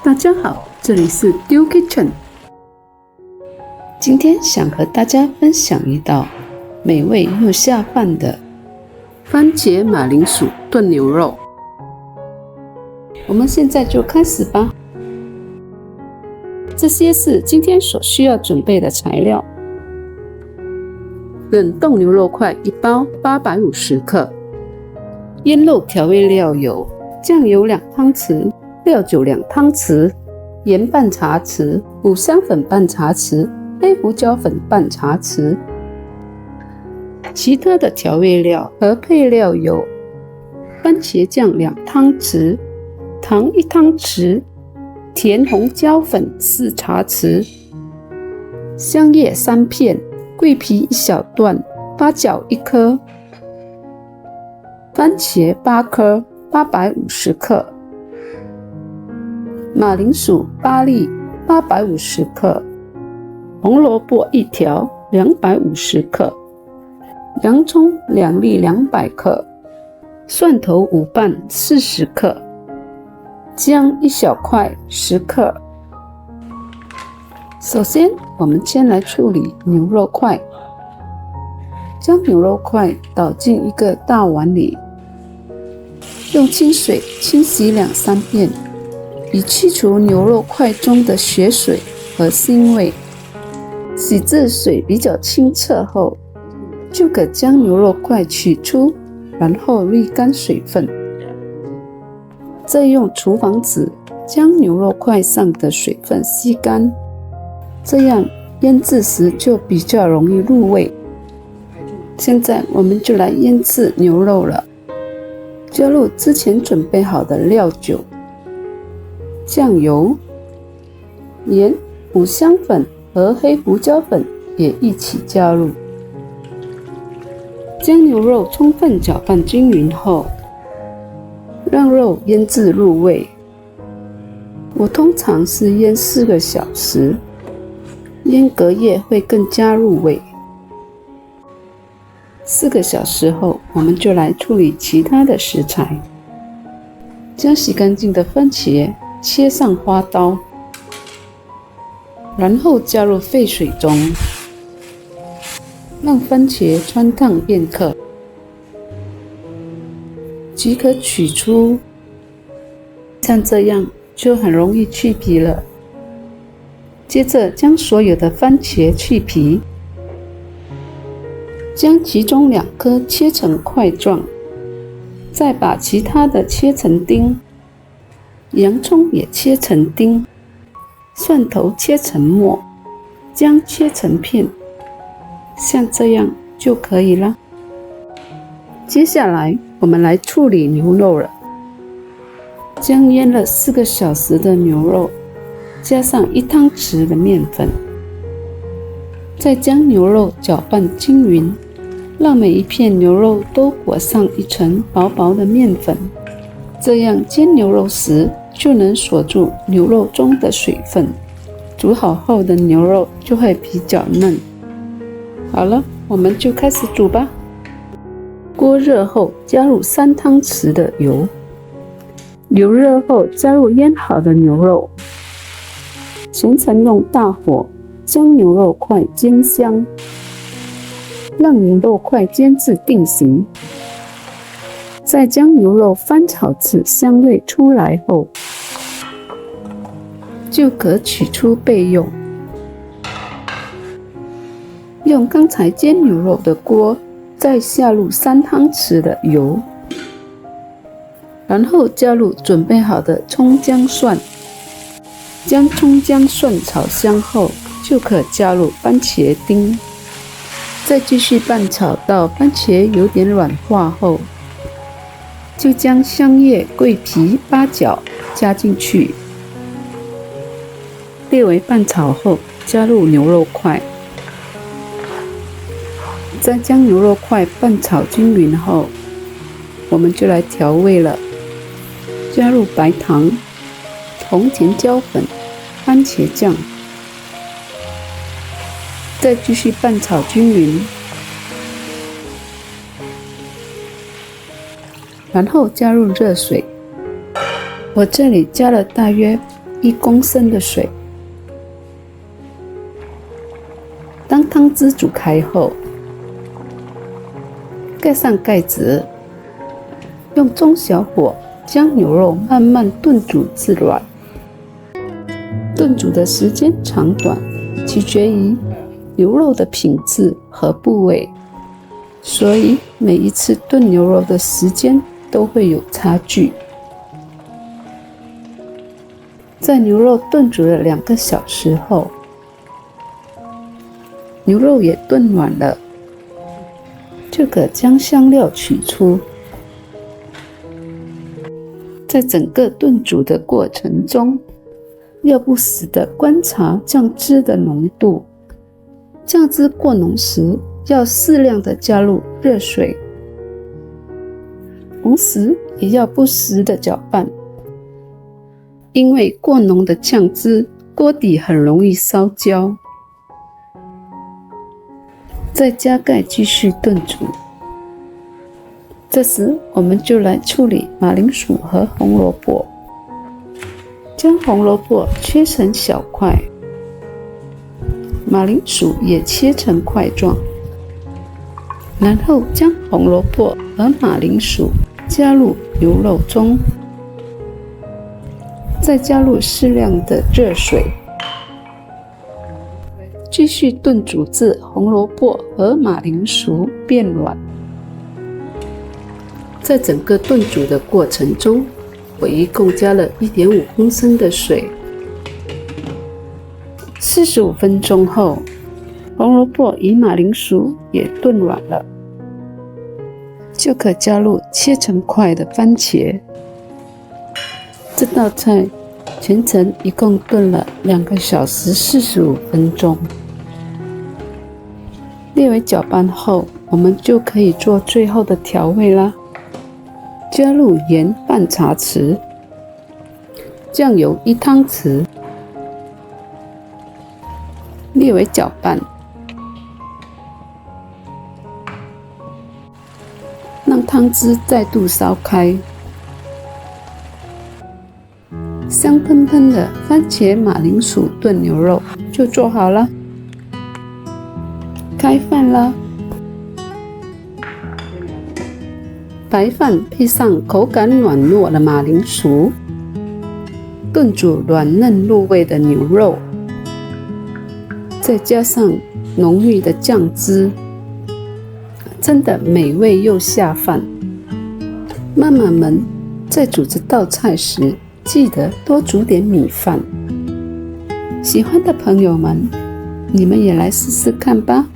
大家好，这里是丢 Kitchen。今天想和大家分享一道美味又下饭的番茄马铃薯炖牛肉。我们现在就开始吧。这些是今天所需要准备的材料：冷冻牛肉块1包850克，腌肉调味料有酱油2汤匙，料酒2汤匙，盐半茶匙，五香粉半茶匙，黑胡椒粉半茶匙。其他的调味料和配料有番茄酱2汤匙，糖1汤匙，甜红椒粉4茶匙，香叶3片，桂皮1小段，八角1颗，番茄8颗850克，马铃薯8粒850克，红萝卜1条250克，洋葱2粒200克，蒜头5瓣40克，姜1小块10克。首先，我们先来处理牛肉块。将牛肉块倒进一个大碗里，用清水清洗2-3遍，以去除牛肉块中的血水和腥味。洗至水比较清澈后，就可将牛肉块取出，然后沥干水分。再用厨房纸将牛肉块上的水分吸干，这样腌制时就比较容易入味。现在我们就来腌制牛肉了。加入之前准备好的料酒、酱油、盐、五香粉和黑胡椒粉也一起加入。将牛肉充分搅拌均匀后，让肉腌制入味。我通常是腌4个小时，腌隔夜会更加入味。4个小时后，我们就来处理其他的食材。将洗干净的番茄切上花刀，然后加入沸水中，让番茄穿烫片刻，即可取出。像这样就很容易去皮了。接着将所有的番茄去皮，将其中2颗切成块状，再把其他的切成丁，洋葱也切成丁，蒜头切成末，姜切成片，像这样就可以了。接下来我们来处理牛肉了。将腌了4个小时的牛肉加上1汤匙的面粉，再将牛肉搅拌均匀，让每一片牛肉都裹上一层薄薄的面粉，这样煎牛肉时就能锁住牛肉中的水分，煮好后的牛肉就会比较嫩。好了，我们就开始煮吧。锅热后加入3汤匙的油，油热后加入腌好的牛肉，全程用大火将牛肉块煎香，让牛肉块煎至定型。再将牛肉翻炒至香味出来后，就可取出备用。用刚才煎牛肉的锅再下入3汤匙的油，然后加入准备好的葱姜蒜，将葱姜蒜炒香后，就可加入番茄丁，再继续拌炒到番茄有点软化后，就将香叶、桂皮、八角加进去，略微拌炒后加入牛肉块，再将牛肉块拌炒均匀后，我们就来调味了。加入白糖、红甜椒粉、番茄酱，再继续拌炒均匀，然后加入热水。我这里加了大约1公升的水。当汤汁煮开后，盖上盖子，用中小火将牛肉慢慢炖煮至软。炖煮的时间长短取决于牛肉的品质和部位，所以每一次炖牛肉的时间都会有差距。在牛肉炖煮了2个小时后，牛肉也炖软了，就可将香料取出。在整个炖煮的过程中，要不时地观察酱汁的浓度，酱汁过浓时，要适量地加入热水，同时也要不时地搅拌，因为过浓的酱汁，锅底很容易烧焦。再加盖继续炖煮。这时我们就来处理马铃薯和红萝卜。将红萝卜切成小块，马铃薯也切成块状，然后将红萝卜和马铃薯加入牛肉中，再加入适量的热水，继续炖煮至红萝卜和马铃薯变软。在整个炖煮的过程中，我一共加了1.5公升的水。45分钟后，红萝卜与马铃薯也炖软了，就可加入切成块的番茄。这道菜全程一共炖了2个小时45分钟。列为搅拌后，我们就可以做最后的调味啦。加入盐半茶匙，酱油1汤匙，列为搅拌，让汤汁再度烧开。香喷喷的番茄马铃薯炖牛肉就做好了，开饭啦！白饭配上口感软糯的马铃薯，炖煮软嫩入味的牛肉，再加上浓郁的酱汁，真的美味又下饭。妈妈们在煮这道菜时，记得多煮点米饭。喜欢的朋友们，你们也来试试看吧。